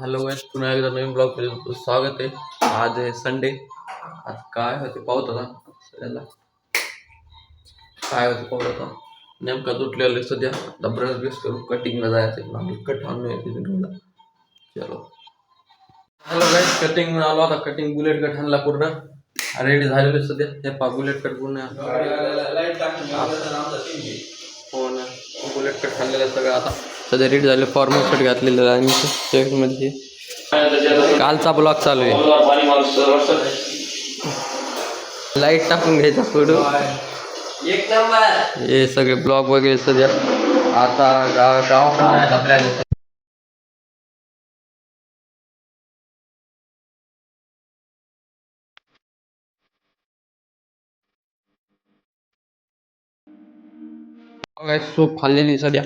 Hello guys, पुन्हा एकदा नवीन blog मध्ये तुमचं स्वागत आहे. आज आहे संडे. आज काय होते पाहत होता सगळ्याला काय होते पाहत होता. नेमका तुटलेलं सध्या ब्रश ब्रश करून कटिंगला जायचं आहे. कट आणून चलो. हॅलो गाइस, कटिंग आलो आता. कटिंग बुलेट कट आणला पूर्ण रेडी झालेलं सध्या. हे पा बुलेट कट पूर्ण हो ना. बुलेट कट खाल्लेलं सगळं आता सध्या रेडी झाले. फॉर्मल शर्ट घातलेलं आणि मध्ये कालचा ब्लॉग चालू आहे. लाईट टाकून घ्यायचा फोटो एक नंबर. हे सगळे ब्लॉग वगैरे सध्या आता गाव आपल्या सूप खाल्लेली सध्या.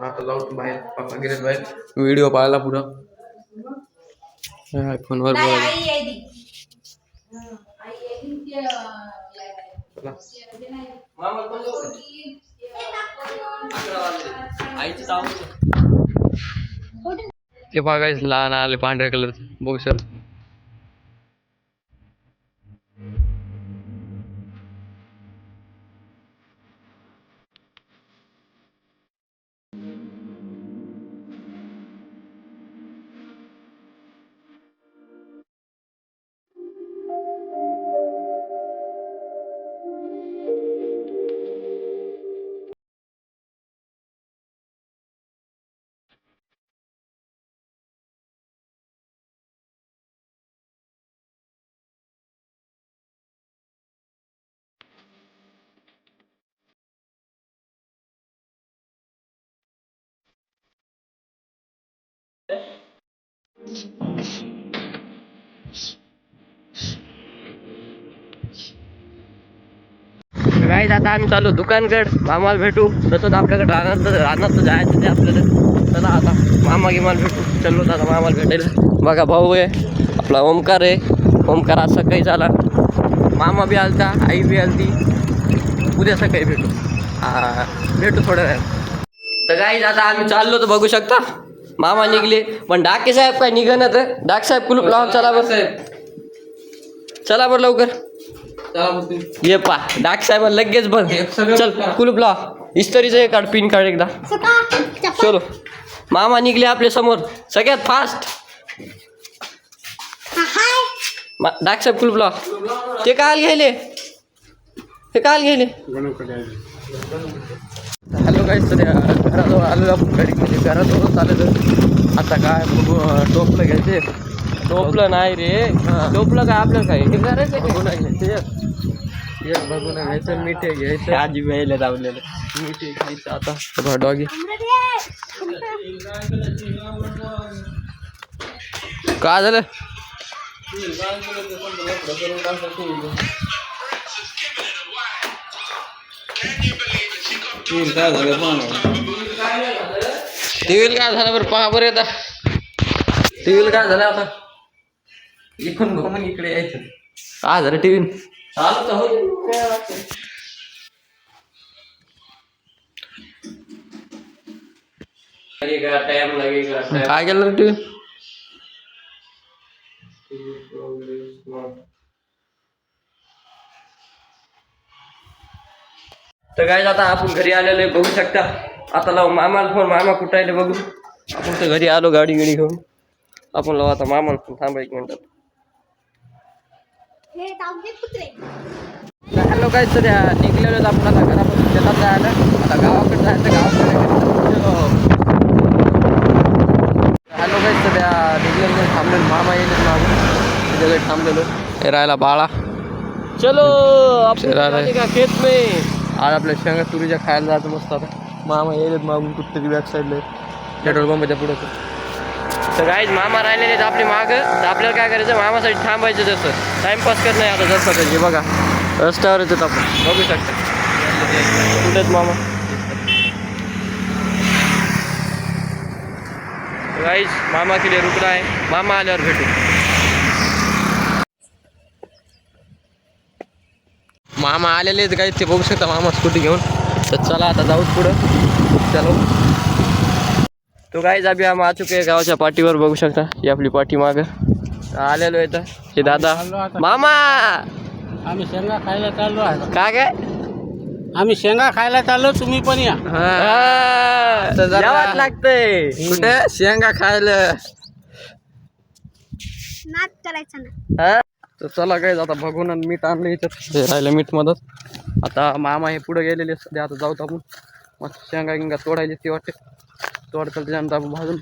आता जाऊ बाहेर. पप्पा गेले बाहेर व्हिडिओ पाहायला पुरा फोनवर ते बघायचं लहान आले पांढऱ्या कलर बघू सर. गाईज आता आम्ही चालू दुकानकड. मामाला भेटू. तसंच आपल्याकडे रानात जायचं ते आपल्याला. चला आता मामा गिमाला भेटू. चलो आता मामाला भेटायला. बघा भाऊ आहे आपला ओमकार आहे. ओमकार आज सकाळी झाला. मामा बी आलता, आई बी आलती. उद्या सकाळी भेटू. भेटू थोड्या वेळ. तर गाईज आता आम्ही चाललो तर बघू शकता मामा निघले. पण डाके साहेब काय निघणं तर. डाक साहेब कुलूप लावून चला बरं साहेब. चला बरं लवकर. ये पा डाक साहेब लगेच बंद. चल कुलूप लाव. इस्त्रीचं काढ पिन काढ एकदा. चलो मामा निघले आपल्या समोर सगळ्यात फास्ट. डाक साहेब कुलूप लाव. ते काल घ्यायले. हॅलो गाईस, सध्या घराजवळ आलो आपण गाडी. म्हणजे घराजवळ चालत. आता काय बघू टोपलं घ्यायचे. टोपलं नाही रे. टोपलं काय आपलं काय हे करायचं बघून बघून घ्यायचं. मिठे घ्यायचं. आजी व्यायला लावलेलं मिठे घ्यायचं. आता डॉगी काय झालं. टीव्हीला काय झालं बरं पहा बरं. आता टीव्हीला काय झालं. आता इकडून घुमून इकडे यायचं. काय झालं टीव्ही चालू तर होत. टाइम लगेगा. काय केलं टीव्ही. तर काय आता आपण घरी आलेलो आहे बघू शकता. आता लावू मामाला फोन. मामा कुठं आहे बघू. आपण तर घरी आलो गाडी घेऊन. आपण लावू आता मामाला फोन. थांबा एक मिनिटात. हॅलो काय सध्या निघलेलो आपण आता घरापासून शेतात जायला. आता गावाकडे जायचं. हॅलो काय सध्या निघलेलो थांबलेलो. मामा येईल मागून तिच्याकडे थांबलेलो. हे राहायला बाळा. चलो आपल्या खेत में. आज आपल्या शेंगा तुरीच्या खायला जायचं मस्त. आता मामा येईल मागून कुठतरी बॅक साईडला पेट्रोल पंपाच्या पुढं. तर गाईज मामा राहिलेले आपली मागं. तर आपल्याला काय करायचं मामासाठी थांबायचं. जसं टाइमपास करत नाही आता जसं पाहिजे. बघा रस्त्यावर येतात आपण बघू शकता. कुठेच मामा. गाईज मामा के लिए रुकना आहे. मामा आल्यावर भेटू. मामा आलेले आहेत काही ते बघू शकता. मामा स्कूटी घेऊन. तर चला आता जाऊच पुढं. चलो तो गाईज अभि आम्ही आ चुके गावाच्या पाठीवर बघू शकता. ही आपली पाठी माग आलेलो आहे. तर हे दादा मामा आम्ही शेंगा खायला चाललो आहे. काय आम्ही शेंगा खायला चाललो, तुम्ही पण या. यावंच लागतंय. कुठे शेंगा खायला नाच करायचा ना. तर चला काय आता बघून आणि मीठ आणलं इथं राहिलं मीठ मदत. आता मामा हे पुढे गेलेले सध्या. आता जाऊ आपण मग शेंगा गिंगा तोडायची ती वाटते. तोडतं त्याच्यानंतर आपण भाजून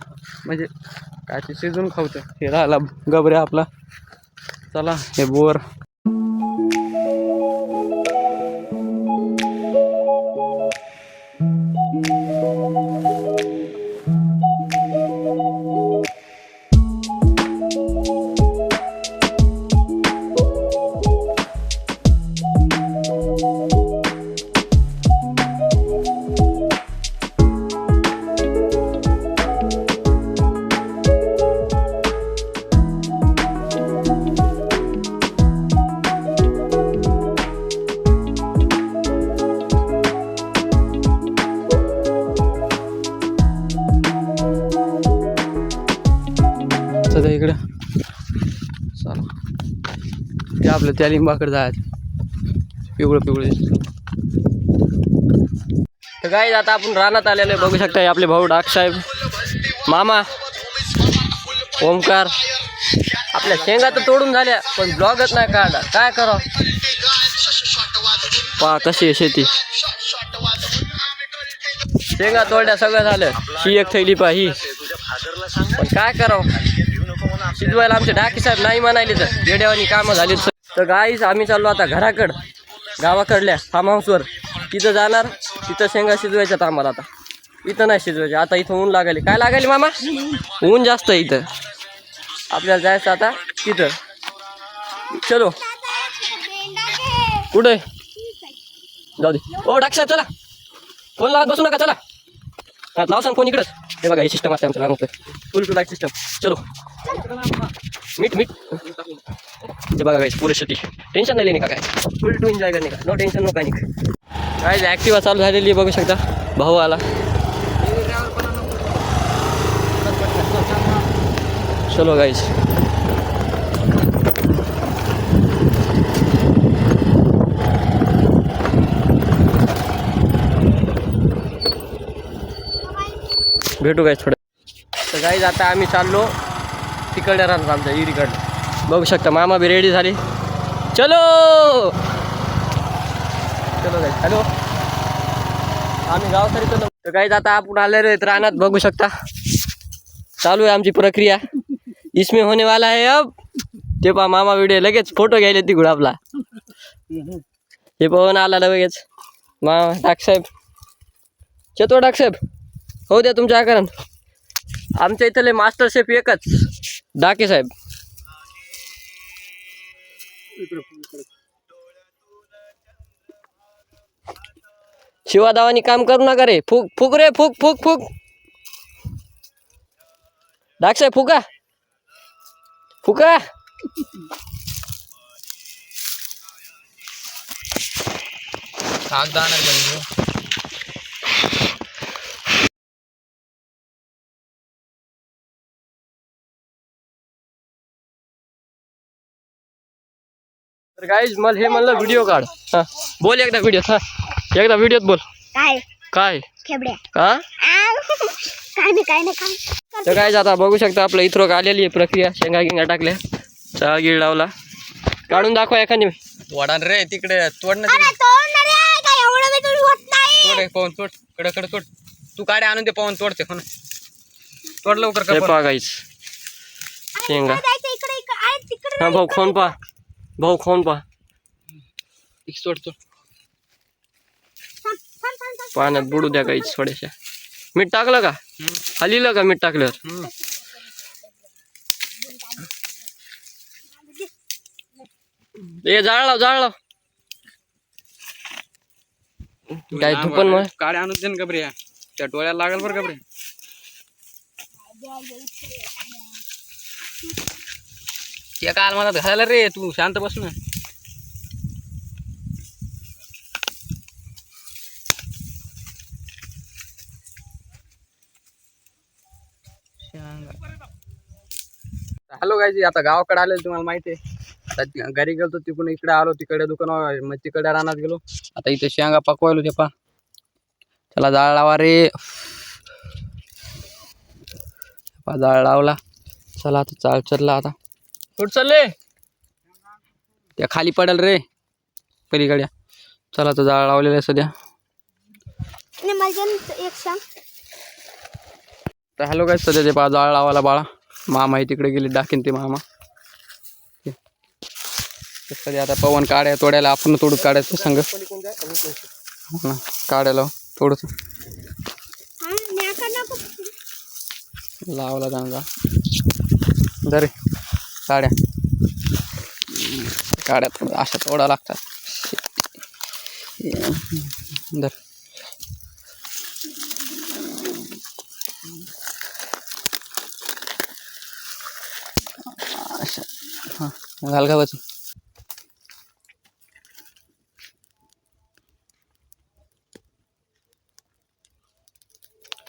म्हणजे काय ते शिजून खावतं. हे राहिला गबऱ्या आपला. चला हे बोर सध्या इकडं. चला ते आपलं त्या लिंबाकडे जायचं. पिवळं पिवळं दिसतं. तर काय आता आपण रानात आलेलो आहे. बघू शकता आपले भाऊ डाक साहेब, मामा, ओमकार. आपल्या शेंगा तर तोडून झाल्या पण ब्लॉगच नाही काढला. काय करावं. पहा कशी आहे शेती. शेंगा तोडल्या सगळं झालं. ही एक थैली पहा ही. पण काय करावं. शिजवायला आमचे डाकी साहेब नाही म्हणाले तर वेड्यावानी कामं झाली. तर गाईस आम्ही चाललो आता घराकडं, गावाकडल्या फार्म हाऊसवर. तिथं जाणार. तिथं शेंगा शिजवायच्यात आम्हाला. आता इथं नाही शिजवायचे. आता इथं ऊन लागायले. काय लागायले मामा. ऊन जास्त इथं. आपल्याला जायचं आता तिथं. चलो कुठे जाऊ दे. ओ डाक साहेब चला. फोन लावत बसू नका. चला लाव सांग फोन इकडंच. हे बघा हे सिस्टम असते आमचं राहणार. Full to light system. चलो मीठ मीठ. हे बघा गाईस पुरे शेती. टेन्शन नाही लेणे का काय. फुल टू एन्जॉय करणे का. No tension no panic. काय ॲक्टिवा चालू झालेली आहे बघू शकता. भाऊ आला. चलो गाईस. भेटू गाईस थोडं. तर गाईज आता आम्ही चाललो तिकडे राहणार आमच्या इरीकडं. बघू शकता मामा बी रेडी झाली. चलो चलो गाईज. हॅलो आम्ही गावाकडे चलो. तर गाईज आता आपण आले रे रानात. बघू शकता चालू आहे आमची प्रक्रिया. इसमें होने वाला है अब. ते पहा मामा व्हिडिओ लगेच फोटो घ्यायला तिकडं आपला. हे पाहून आला लगेच मामा. डाक साहेब चतो डाक साहेब हो द्या तुमच्या आकारान. आमच्या इथले मास्टर शेफ एकच डाके साहेब. शिवादावानी काम करू नका रे. फुक फुक रे फुक फुक फुक. डाक साहेब फुका फुका. तर गाईज मला हे म्हणलं व्हिडिओ काढ. हा बोल एकदा व्हिडिओ. हा एकदा व्हिडिओत बोल. काय काय खेबड्या. हा काय नाही काय नाही काय. तर गाईज आता बघू शकता आपलं इथं आलेली आहे प्रक्रिया. शेंगा गिंगा टाकल्या. चहा गिळ लावला. काढून दाखवा एखादी. वडान रे तिकडे तोड ना. अरे तोड ना रे. काय एवढं मी तुझी होत नाही. तोड पवन तोड. कडे कडे तोड. तू काढे आणून दे पवन तोडते. हो ना तोड लवकर. हे पहा गाईज शेंगा. जायचं इकडे आहे तिकडे. हा भाऊ खोन पहा. भाऊ खोन पहा. तोड तोड. पाण्यात बुडू द्या गाईज थोड्याशा. मीठ टाकलं का. हलीलं का मीठ टाकल्यावर. ए जाळ लाव जाळ लाव. काय धुपन मग काढे आणून दे ना गबरे. त्या डोळ्याला लागल बरं गबरे. ते काल मला घालायला रे. तू शांत बस ना. हॅलो गायजी, आता गावाकडे आलेलो तुम्हाला माहिती आहे. आता घरी गेलो तिकडून इकडे आलो, तिकडे दुकानावर मग तिकडे रानात गेलो. आता इथे शेंगा पकवायलो ते पा. त्याला जाळ लावा रे. जाळ लावला. चला आता चाल चलला आता. कुठं चालले? त्या खाली पडेल रे पलीकडे. चला तर जाळ लावलेलं आहे सध्या. एक सांग. तर हॅलो काय सध्या ते पा जाळ लावायला बाळा. मामा आहे तिकडे गेले डाकीन ते मामा. सध्या आता पवन काड्या तोड्याला आपण तोडून काढायचं संघ काढायला थोडस लावला जाणगा जरे काड्या काड्या थोडं अशा तोडा लागतात. दर अशा हां घाल गावाची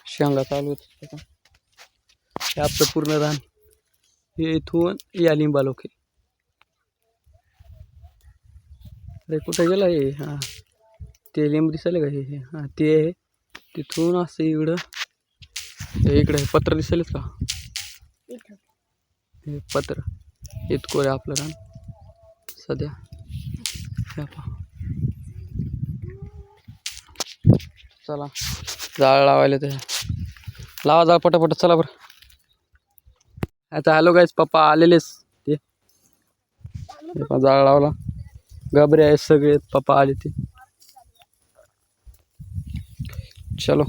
शेंगा चालू होत. हे आपलं पूर्ण रान हे इथून या लिंबा लोक. अरे कुठे गेला हे? हां ते लिंब दिसले का हे? हां ते आहे. तिथून असं इकडं इकडे पत्र दिसेलच का? हे पत्र इतकं आहे आपलं रान सध्या. चला जाळ लावायला ते लावा जाळ पटापट चला बरं. आता हॅलो गाईज, पप्पा आलेलेच ते जाळ लावला. घाबरे आहे सगळे, पप्पा आले ते. चलो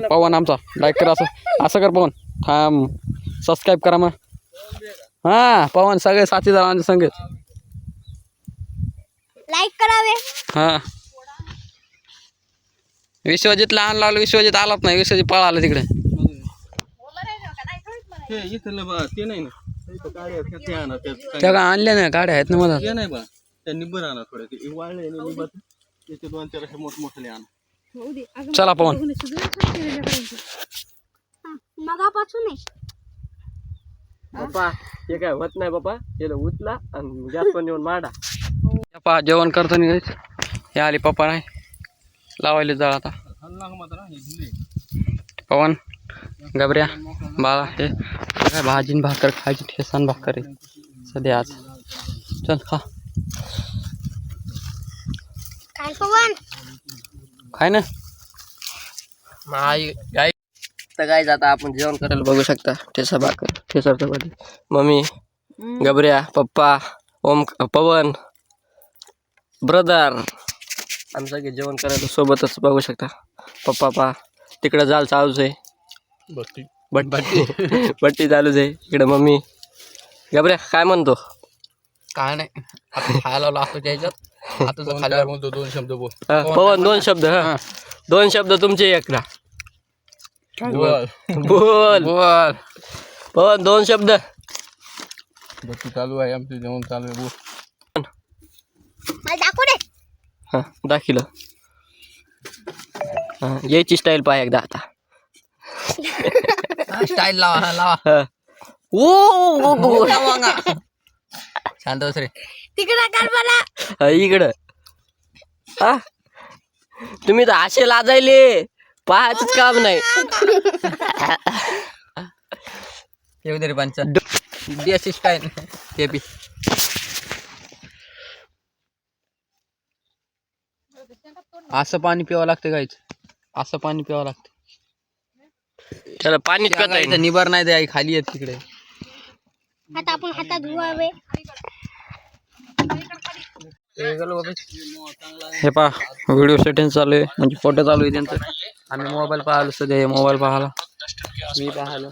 पवन आमचा लाईक करा. असं कर पवन. थांब सबस्क्राईब करा मग. हां पवन सगळे साथीदार आमचे संगीत लाईक करावे. हां विश्वजित लहान लावलं. विश्वजित आलाच नाही. विश्वजित पळाला तिकडे. त्या का आणल्या ना गाड्या आहेत ना मला. नाही बा त्यांनी बरं आणा थोडं ते वाळले त्याचे 2-4 असे मोठमोठे आणा. चला पवन. मगापासून पप्पा हे काय होत नाही पप्पा. त्याला उचला आणि गॅस पण येऊन मांडा. पप्पा जेवण करताना गाईच हे आले. पप्पा नाही लावायले जाळ आता. पवन गबऱ्या बाळा हे काय भाजीन भाकर खायची. ठेसान भाकर आहे सध्या आज. चल खा काय पवन खाय ना. आई गाय तर गाय आता आपण जेवण करायला बघू शकता. ठेसा भाकर ठेसा चपाती. मम्मी गबऱ्या पप्पा ओम पवन ब्रदर आम्ही सगळे जेवण करायला सोबतच बघू शकता. पप्पा पा तिकडं जाल चालूच आहे. भट्टी चालूच आहे इकडं. मम्मी गबऱ्या काय म्हणतो? काय नाही आता खायला लागतो त्याच्यात. आता खाल्ल्यावर म्हणतो 2 शब्द बोल. पवन 2 शब्द. हा 2 शब्द तुमचे एकदा बोल बोल बोल. पवन 2 शब्द. भट्टी चालू आहे आमचं जेवण चालू आहे. बोल मला दाखव दे. हां दाखिलं. हां यायची स्टाईल पाय एकदा आता. स्टाईल लावा लावा. हां ओ शांत बस रे. तिकडे कर मला. इकडं. हा तुम्ही तर असे लाजायले पाहायचंच काम नाही. येऊ दे रे पंच. देशी स्टाईल ते बी. असं पाणी प्यावं लागतं गाईच. असं पाणी प्यावं लागतं. त्याला पाणी पिता इथं निबार नाही द्या खाली आहेत तिकडे. आता आपण हातात धुवावे. हे पहा व्हिडिओ सेटिंग चालू आहे म्हणजे फोटो चालू आहे त्यांचं. आम्ही मोबाईल पाहिलो सध्या. हे मोबाईल पाहाला मी पाहिलो.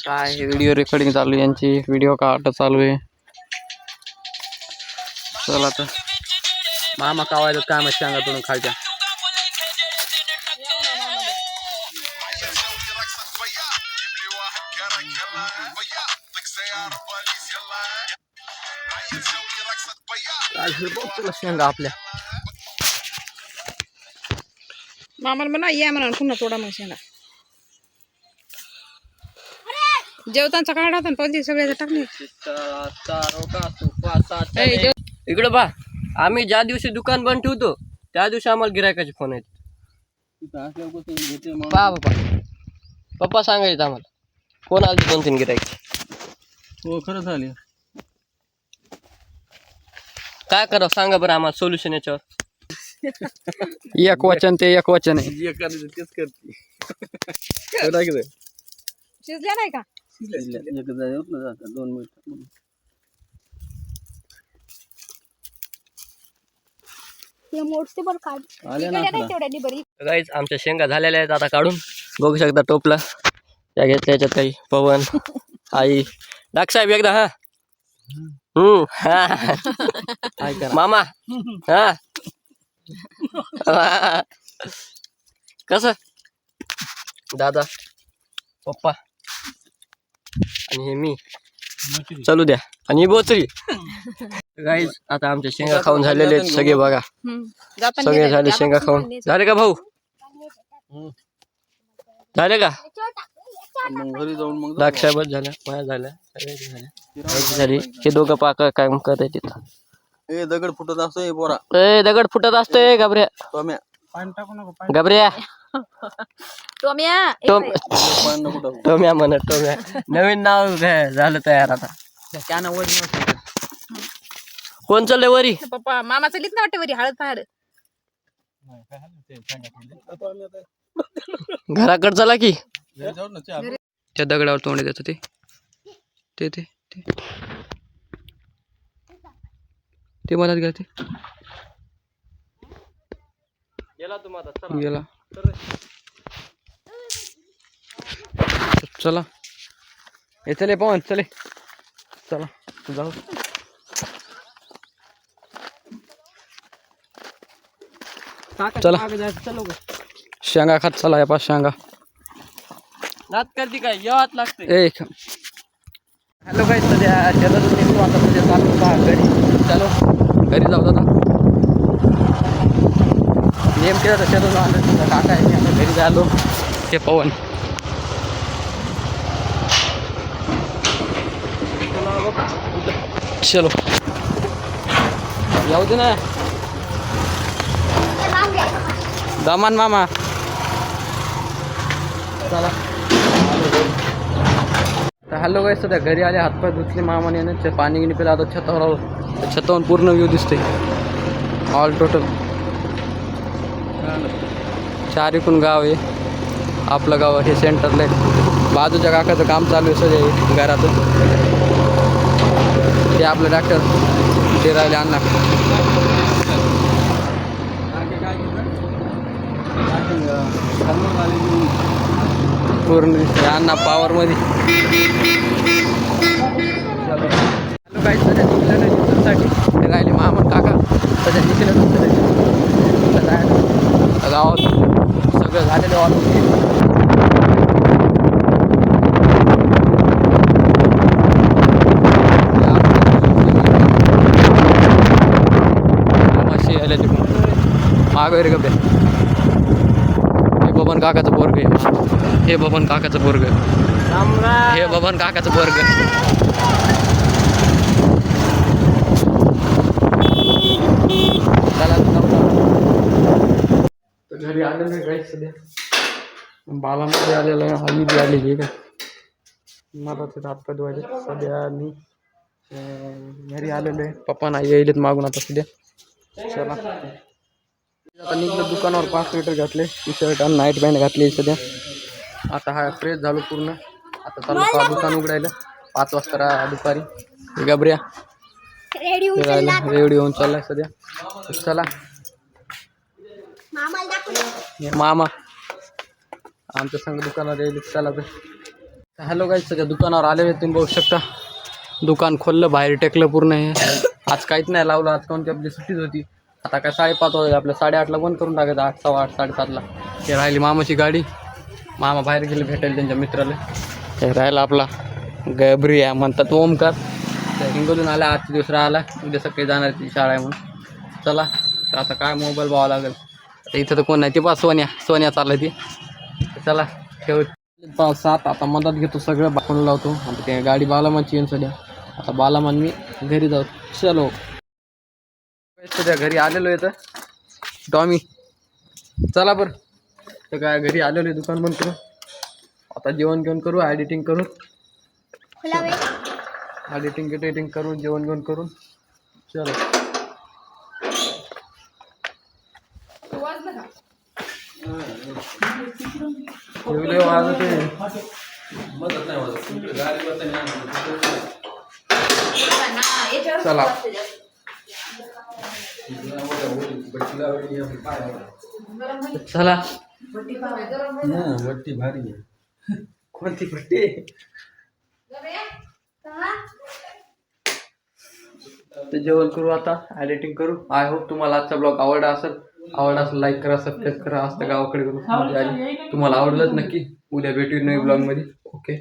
काय हे व्हिडिओ रेकॉर्डिंग चालू आहे यांची. व्हिडिओ काढ चालू आहे. चला आता मामा कावायचं काय माहिती सांगा तुम्ही खालच्या. शेंगा आपल्या मामाला म्हणा या म्हणा पुन्हा थोडा मग शेंगा जेवतांचा काढा होता पण सगळे टाकले इकडे बा आम्ही ज्या दिवशी दुकान बंद ठेवतो त्या दिवशी आम्हाला गिरायकाचे फोन आहेत. पहा बाबा पप्पा सांगायचं आम्हाला कोण आले 2-3 गिरायक. हो खरंच आले. काय करावं सांगा बरं आम्हाला सोल्युशन याच्यावर. एक वचन ते एक वचन आहे. जे करायचं तेच करते. शिजल्या नाही का 2 मिनिट. हे मोडते बरं काढ. आले ना इकडे तेवढ्या बरी. गाईज आमच्या शेंगा झालेल्या आहेत आता काढून बघू शकता टोपला त्या घेतल्या याच्यात काही पवन आई डाक साहेब एकदा हा मामा हा कस दादा पप्पा आणि हे मी चालू द्या आणि ही बोचरी. गाईज आता आमच्या शेंगा खाऊन झालेले आहेत सगळे बघा सगळे झाले शेंगा खाऊन. झाले का भाऊ झाले का घरी जाऊन मग द्राक्षाबत झाल्या माझ्या झाल्या सगळ्याची झाली. हे दोघं पाक काय करत आहेत तिथं. ए दगड फुटत असतोय पोरा. ए दगड फुटत असतोय घाबऱ्या टोम्या घाबऱ्या टोम्या पान नको टाकू. टोम्या म्हणत टोम्या नवीन नाव झालं तयार आता. कोण चाललंय वरी पप्पा मामाचं लिहित ना वाटतं वरी हळद पहाड घराकडे चला की घरी जाऊ ना चहा. त्या दगडावर तोंड देत ते ते ते ते ते मला घ्या ते गेला चला हे चले पवन चले चला जाऊ. चला शेंगा खात चला या पाच शेंगा नात करते काय येवाच लागते. एक हॅलो काय सध्या शेतातून निघलो आता सध्या चालू का घरी चालो घरी जाऊ आता नेमके आता शेतातून आलो तुझा काका आहे आता घरी झालो. ते पवन चलो जाऊ दे ना दामान मामा चला. तर हॅलो काय सध्या घरी आले हातपाय धुतले मामाने आणि पाणी गिणी पिलं आता छतावर आलो. छतावरून पूर्ण व्ह्यू दिसते ऑल टोटल. चारीकून गाव आहे आपलं गाव हे सेंटरला आहे. बाजूच्या काकाचं काम चालू आहे सगळे घरातून. ते आपलं डॉक्टर ते राहिले अण्णा पूर्ण अण्णा पॉवरमध्ये. हॅलो काय सध्या निघलं नाही दिवसासाठी ते राहिले मामा काका सध्या निघलं गावात सगळं झालेलं ऑलमोस्ट. मागं रे गप्या हे बबन काकाचं पोरग आहे. हे बबन काकाचं पोरग हे बबन काकाचं पोरग. तर घरी आलेलं आहे काही सध्या बालामध्ये आलेलं आहे. हल्ली बी आलेली आहे काय मला ते हातपाय धुवायचे सध्या मी घरी आलेलो आहे. पप्पा नाही येईलेत मागून आता सध्या. चला आता निघलं दुकानावर 5 लिटर घातले टी शर्ट आणि नाईट पॅन्ट घातली सध्या. आता हा फ्रेश झालो पूर्ण. आता चालू का दुकान उघडायला 5 वाजता दुपारी. गबऱ्या रेडी होऊन चाललाय सध्या. चला मामा आमच्या संग दुकानावर येईल चला. तर हॅलो गाईज सध्या दुकानावर आलेले तुम्ही बघू शकता. दुकान खोललं बाहेर टेकलं पूर्ण. हे आज काहीच नाही लावलं आज कोणती आपली सुट्टीच होती. आता काय 5:30 वाजता आपल्या 8:30ला बंद करून टाकायचं 8, 8:15, 8:30ला. हे राहिली मामाची गाडी. मामा बाहेर गेले भेटायला त्यांच्या मित्राला. हे राहिला आपला गबरिया म्हणतात ओमकार. हिंगोलीतून आला आजच्या दिवस राहिला उद्या सकाळी जाणार ती शाळा आहे म्हणून. चला तर आता काय मोबाईल पाहावं लागेल. आता इथं तर कोण नाही ते बा सोन्या चाललं ती. चला ठेव. 7 आता मधात घेतो सगळं बाकून लावतो. आता ते गाडी बालामानची येऊन सध्या. आता बालामान मी घरी जाऊ. चलो सध्या घरी आलेलो आहे तर आम्ही चला बरं. तर काय घरी आलेलो आहे दुकान बंद करू. आता जेवण घेऊन करू एडिटिंग करू. खुला वेळ एडिटिंग करून जेवण घेऊन करून चलो. चला चला वट्टी भारी आहे. कोणती पट्टी ते जेवण करू आता एडिटिंग करू. आय होप तुम्हाला आजचा ब्लॉग आवडला असेल लाईक करा सबस्क्राईब करा. असतं गावाकडे करू तुम्हाला आवडलंच नक्की. उद्या भेटू नवीन ब्लॉग मध्ये. ओके.